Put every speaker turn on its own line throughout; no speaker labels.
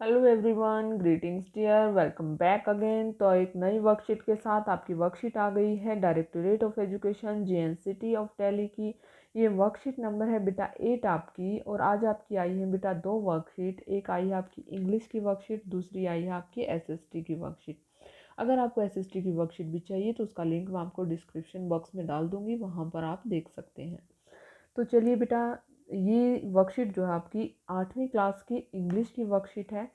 Hello everyone, greetings dear, welcome back again. तो एक नई वर्कशीट के साथ आपकी वर्कशीट आ गई है directorate of education JNCT of Delhi की। ये वर्कशीट नंबर है बेटा 8 आपकी। और आज आपकी आई है बेटा दो वर्कशीट। एक आई है आपकी इंग्लिश की वर्कशीट, दूसरी आई है आपकी SST की वर्कशीट। अगर आपको SST की वर्कशीट भी चाहिए तो उसका लिंक मैं आपको डिस्क्रिप्शन बॉक्स में डाल दूँगी, वहाँ पर आप देख सकते हैं। तो चलिए बेटा, ये वर्कशीट जो है आपकी 8वीं क्लास की इंग्लिश की वर्कशीट है।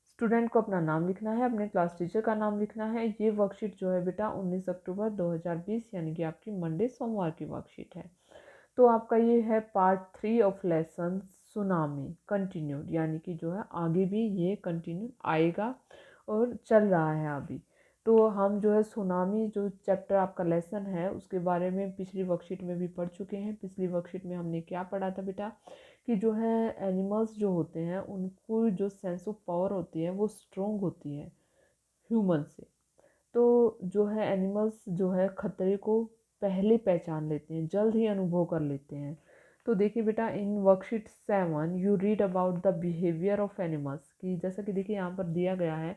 स्टूडेंट को अपना नाम लिखना है, अपने क्लास टीचर का नाम लिखना है। ये वर्कशीट जो है बेटा 19 अक्टूबर 2020 यानी कि आपकी मंडे सोमवार की वर्कशीट है। तो आपका ये है part 3 of lesson tsunami continued, यानी कि जो है आगे भी ये कंटिन्यू आएगा और चल रहा है अभी। तो हम जो है सुनामी जो चैप्टर आपका लेसन है उसके बारे में पिछली वर्कशीट में भी पढ़ चुके हैं। पिछली वर्कशीट में हमने क्या पढ़ा था बेटा कि जो है एनिमल्स जो होते हैं उनको जो सेंस ऑफ पावर होती है वो स्ट्रोंग होती है ह्यूमन से। तो जो है एनिमल्स जो है खतरे को पहले पहचान लेते हैं, जल्द ही अनुभव कर लेते हैं। तो देखिए बेटा, in worksheet 7 you read about the behaviour of animals की, जैसा कि देखिए यहाँ पर दिया गया है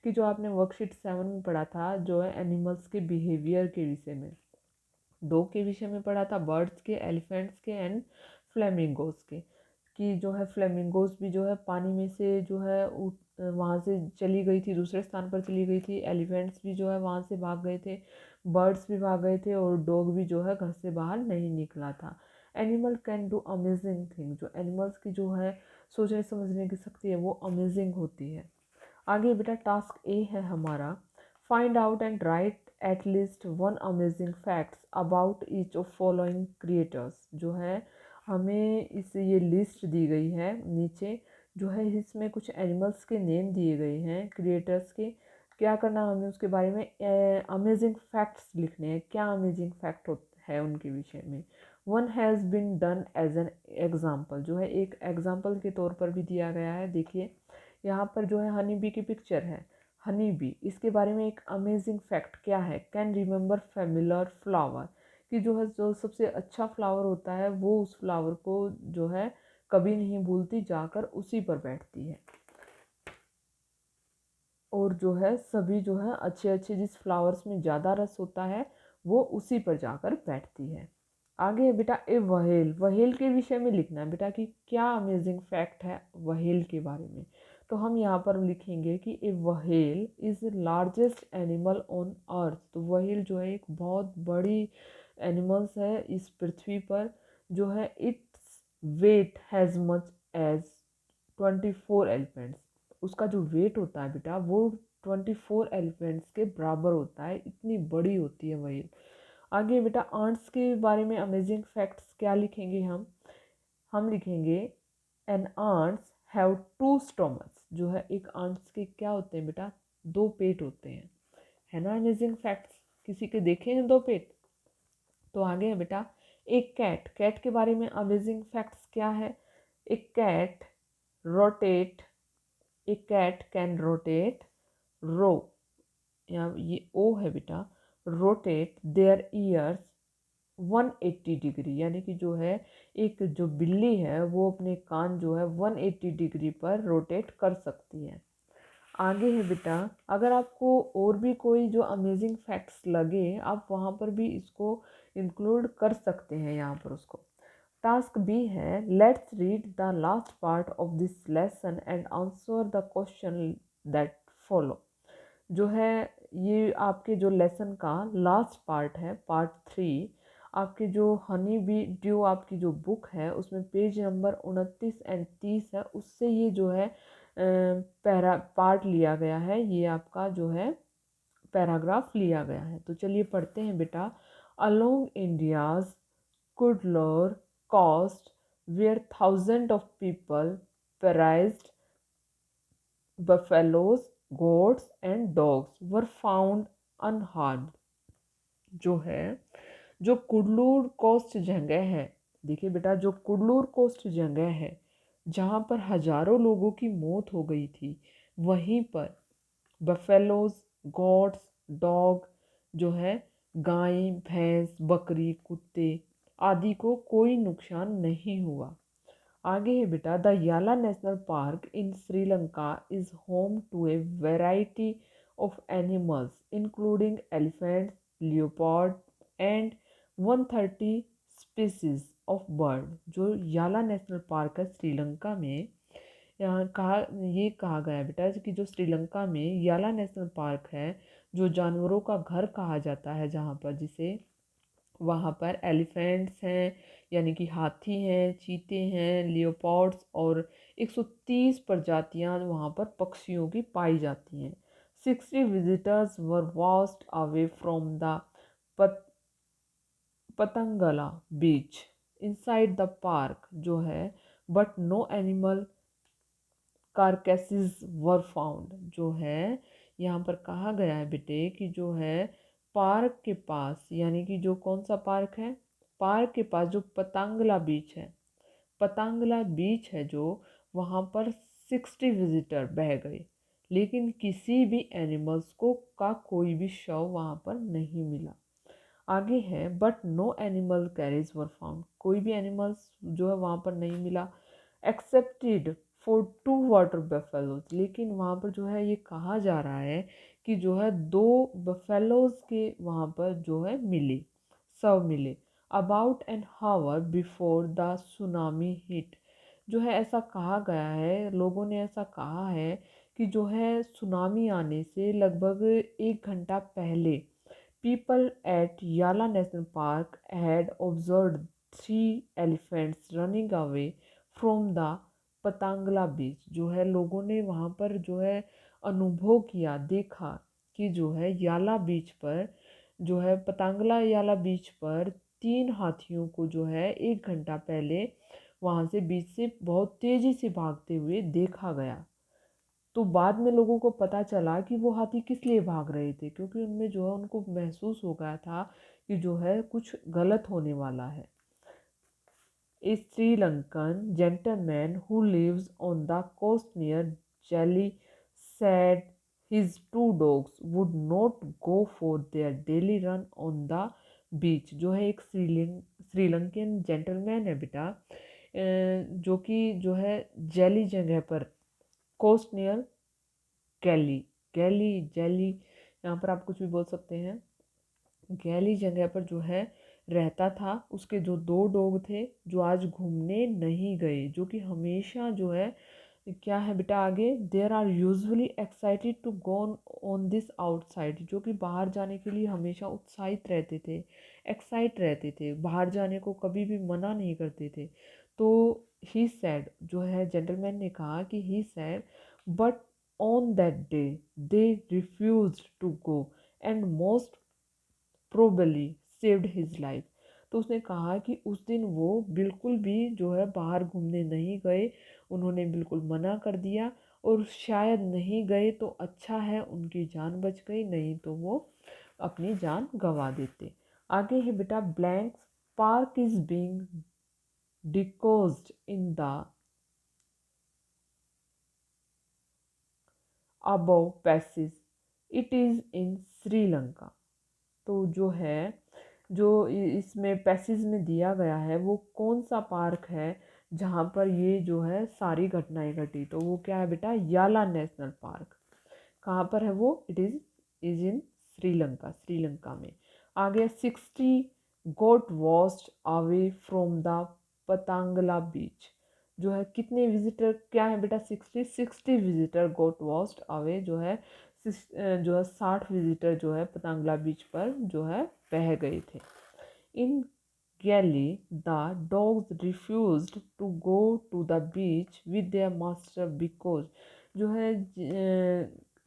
कि जो आपने वर्कशीट 7 में पढ़ा था जो है एनिमल्स के बिहेवियर के विषय में, डॉग के विषय में पढ़ा था, बर्ड्स के, एलिफेंट्स के एंड फ्लेमिंगोज के। कि जो है फ्लेमिंगोज भी जो है पानी में से जो है वहाँ से चली गई थी, दूसरे स्थान पर चली गई थी। एलिफेंट्स भी जो है वहाँ से भाग गए थे, बर्ड्स भी भाग गए थे और डॉग भी जो है घर से बाहर नहीं निकला था। Animal can do amazing thing, जो एनिमल्स की जो है सोचने समझने की शक्ति है वो अमेजिंग होती है। आगे बेटा टास्क ए है हमारा, find out and right at least one amazing facts about each of following creators. जो है हमें इस ये लिस्ट दी गई है नीचे, जो है इसमें कुछ एनिमल्स के नेम दिए गए हैं क्रिएटर्स के। क्या करना है हमें उसके बारे में अमेजिंग फैक्ट्स लिखने हैं, क्या अमेजिंग फैक्ट है उनके विषय में। One has been done as an example, जो है एक एग्जाम्पल के तौर पर भी दिया गया है। देखिए यहाँ पर जो है हनी बी की पिक्चर है, हनी बी, इसके बारे में एक अमेजिंग फैक्ट क्या है, कैन रिमेंबर फेमिलर फ्लावर, कि जो है जो सबसे अच्छा फ्लावर होता है वो उस फ्लावर को जो है कभी नहीं भूलती, जाकर उसी पर बैठती है। और जो है सभी जो है अच्छे अच्छे जिस फ्लावर्स में ज़्यादा रस होता है वो उसी पर जाकर बैठती है। आगे है बेटा ए वहेल, वहेल के विषय में लिखना है बेटा कि क्या अमेजिंग फैक्ट है वहेल के बारे में। तो हम यहाँ पर लिखेंगे कि a whale is largest animal on earth. तो वहेल जो है एक बहुत बड़ी एनिमल्स है इस पृथ्वी पर, जो है it's weight has much as 24 elephants. उसका जो वेट होता है बेटा वो 24 एलिफेंट्स के बराबर होता है, इतनी बड़ी होती है व्हेल। आगे बेटा आंट्स के बारे में अमेजिंग फैक्ट्स क्या लिखेंगे हम लिखेंगे an ants have two stomachs. जो है एक आंट्स के क्या होते हैं बेटा, दो पेट होते हैं, है ना अमेजिंग फैक्ट्स। किसी के देखे हैं दो पेट। तो आगे है बेटा एक कैट, कैट के बारे में अमेजिंग फैक्ट्स क्या है। एक cat rotate, a cat can rotate row, या ये ओ है बेटा, रोटेट देयर ईयर्स 180 डिग्री, यानी कि जो है एक जो बिल्ली है वो अपने कान जो है 180 डिग्री पर रोटेट कर सकती है। आगे है बेटा, अगर आपको और भी कोई जो अमेजिंग फैक्ट्स लगे आप वहाँ पर भी इसको इंक्लूड कर सकते हैं यहाँ पर उसको। टास्क बी है, let's read the last part of this lesson and answer the question that follow. जो है ये आपके जो लेसन का लास्ट पार्ट है, पार्ट 3। आपके जो हनी बी ड्यू आपकी जो बुक है उसमें पेज नंबर 29 एंड 30 है, उससे ये जो है पैरा पार्ट लिया गया है, ये आपका जो है पैराग्राफ लिया गया है। तो चलिए पढ़ते हैं बेटा। Along India's Cuddalore coast where thousands of people perished, buffaloes, goats and dogs were found unharmed। जो है जो कुडलूर कोस्ट जगह है, देखिए बेटा जो कुडलूर कोस्ट जगह है जहाँ पर हजारों लोगों की मौत हो गई थी, वहीं पर बफेलोज, गॉड्स, डॉग, जो है गाय, भैंस, बकरी, कुत्ते आदि को कोई नुकसान नहीं हुआ। आगे है बेटा, द याला national park in Sri Lanka is home to a variety of animals including elephants, leopard and 130 species of bird. जो याला नेशनल पार्क है श्रीलंका में, यहाँ कहा ये कहा गया है बेटा कि जो श्रीलंका में याला नेशनल पार्क है, जो जानवरों का घर कहा जाता है, जहाँ पर जिसे वहाँ पर एलिफेंट्स हैं यानी कि हाथी हैं, चीते हैं, लियोपार्ड्स और 130 प्रजातियाँ वहाँ पर पक्षियों की पाई जाती हैं। 60 visitors were washed away from the Patanangala beach inside the park जो है, but no animal carcasses were found. जो है यहाँ पर कहा गया है बेटे कि जो है पार्क के पास, यानी कि जो कौन सा पार्क है, पार्क के पास जो पतंगला बीच है, पतंगला बीच है जो, वहाँ पर 60 विजिटर बह गए, लेकिन किसी भी एनिमल्स को का कोई भी शव वहाँ पर नहीं मिला। आगे है, but no animal carries were found, कोई भी एनिमल्स जो है वहाँ पर नहीं मिला, एक्सेप्टेड फॉर 2 वाटर बफेलोज, लेकिन वहाँ पर जो है ये कहा जा रहा है कि जो है 2 बफेलोज के वहाँ पर जो है मिले, शव मिले, about an hour before the tsunami hit. जो है ऐसा कहा गया है, लोगों ने ऐसा कहा है कि जो है सुनामी आने से लगभग 1 घंटा पहले people at Yala National Park had observed 3 elephants running away from the पतंगला beach. जो है लोगों ने वहाँ पर जो है अनुभव किया, देखा कि जो है याला बीच पर, जो है पतंगला याला बीच पर 3 हाथियों को जो है 1 घंटा पहले वहाँ से बीच से बहुत तेज़ी से भागते हुए देखा गया। तो बाद में लोगों को पता चला कि वो हाथी किस लिए भाग रहे थे, क्योंकि उनमें जो है उनको महसूस हो गया था कि जो है कुछ गलत होने वाला है। A Sri Lankan gentleman who lives on the coast near Delhi said his 2 dogs would not go for their daily run on the beach। जो है एक श्रीलंकन जेंटलमैन है बेटा, जो कि जो है जेली जगह पर, कोस्ट नियर गैली, गैली जैली, यहाँ पर आप कुछ भी बोल सकते हैं, गैली जगह पर जो है रहता था। उसके जो 2 डॉग थे जो आज घूमने नहीं गए, जो कि हमेशा जो है क्या है बेटा आगे, there are usually excited to go on this outside, जो कि बाहर जाने के लिए हमेशा उत्साहित रहते थे, एक्साइट रहते थे, बाहर जाने को कभी भी मना नहीं करते थे। तो ही सैड, जो है जेंटलमैन ने कहा कि he said, but on that day they refused to go and most probably saved his life. तो उसने कहा कि उस दिन वो बिल्कुल भी जो है बाहर घूमने नहीं गए, उन्होंने बिल्कुल मना कर दिया, और शायद नहीं गए तो अच्छा है, उनकी जान बच गई, नहीं तो वो अपनी जान गंवा देते। आगे है बेटा, blanks park is being decoded in the above passage, it is in Sri Lanka. तो जो है जो इसमें पैसेज में दिया गया है वो कौन सा पार्क है जहाँ पर ये जो है सारी घटनाएं घटी, तो वो क्या है बेटा, याला नेशनल पार्क। कहाँ पर है वो, इज इन श्रीलंका, श्रीलंका में। आगे 60 गोट washed away from the Patanangala beach. जो है कितने विजिटर, क्या है बेटा, 60 विजिटर गोट वॉस्ड अवे, जो है 60 विजिटर जो है पतंगला बीच पर जो है बह गए थे। In Galle the dogs refused to go to the beach with their master because. जो है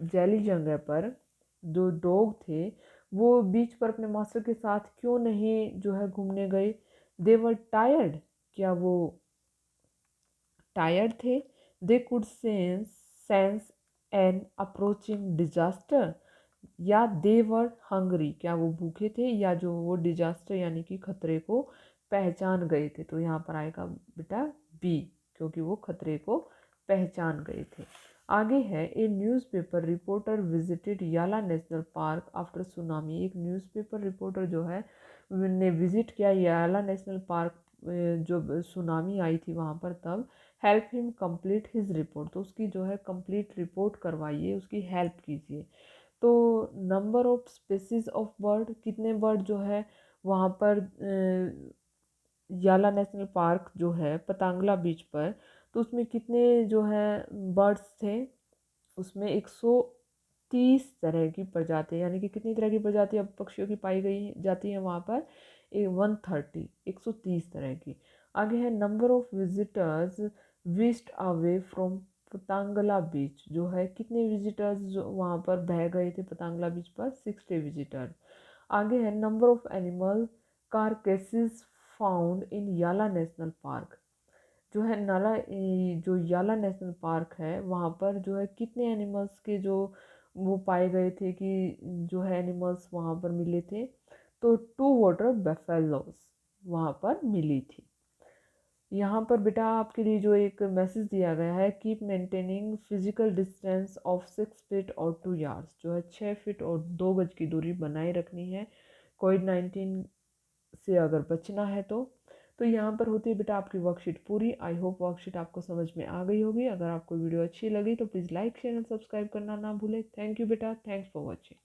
जैली जगह पर जो डॉग थे वो बीच पर अपने मास्टर के साथ क्यों नहीं जो है घूमने गए, दे वर टायर्ड, क्या वो टायर्ड थे, they could sense an approaching disaster, या दे वर हंगरी, क्या वो भूखे थे, या जो वो डिजास्टर यानी कि खतरे को पहचान गए थे। तो यहाँ पर आएगा बेटा बी, क्योंकि वो खतरे को पहचान गए थे। आगे है, ए न्यूज़पेपर रिपोर्टर विजिटेड याला नेशनल पार्क आफ्टर सुनामी। एक न्यूज़पेपर रिपोर्टर जो है ने विजिट किया याला नेशनल पार्क जो सुनामी आई थी वहाँ पर तब, help him complete his report, तो उसकी जो है कंप्लीट रिपोर्ट करवाइए, उसकी हेल्प कीजिए। तो number of species of bird, कितने बर्ड जो है वहाँ पर याला नेशनल पार्क जो है पतंगला बीच पर, तो उसमें कितने जो है बर्ड्स थे, उसमें 130 तरह की प्रजातियाँ, यानी कि कितनी तरह की प्रजातियाँ पक्षियों की पाई गई जाती हैं वहाँ पर, 130, 130 तरह की। आगे है number of visitors washed away from Patanangala beach, जो है कितने विजिटर्स जो वहाँ पर बह गए थे पतंगला बीच पर, 60 विजिटर्स। आगे है number of animal carcasses found in Yala national park, जो है जो याला नेशनल पार्क है वहाँ पर जो है कितने एनिमल्स के जो वो पाए गए थे कि जो है एनिमल्स वहाँ पर मिले थे, तो 2 वाटर बेफेलोस वहाँ पर मिली थी। यहाँ पर बेटा आपके लिए जो एक मैसेज दिया गया है, keep maintaining physical distance of 6 feet और 2 यार्ड्स, जो है 6 फीट और 2 गज की दूरी बनाए रखनी है कोविड-19 से अगर बचना है तो यहाँ पर होती है बेटा आपकी वर्कशीट पूरी। आई होप वर्कशीट आपको समझ में आ गई होगी। अगर आपको वीडियो अच्छी लगी तो please like share and subscribe करना ना भूलें। थैंक यू बेटा, थैंक्स फॉर वॉचिंग।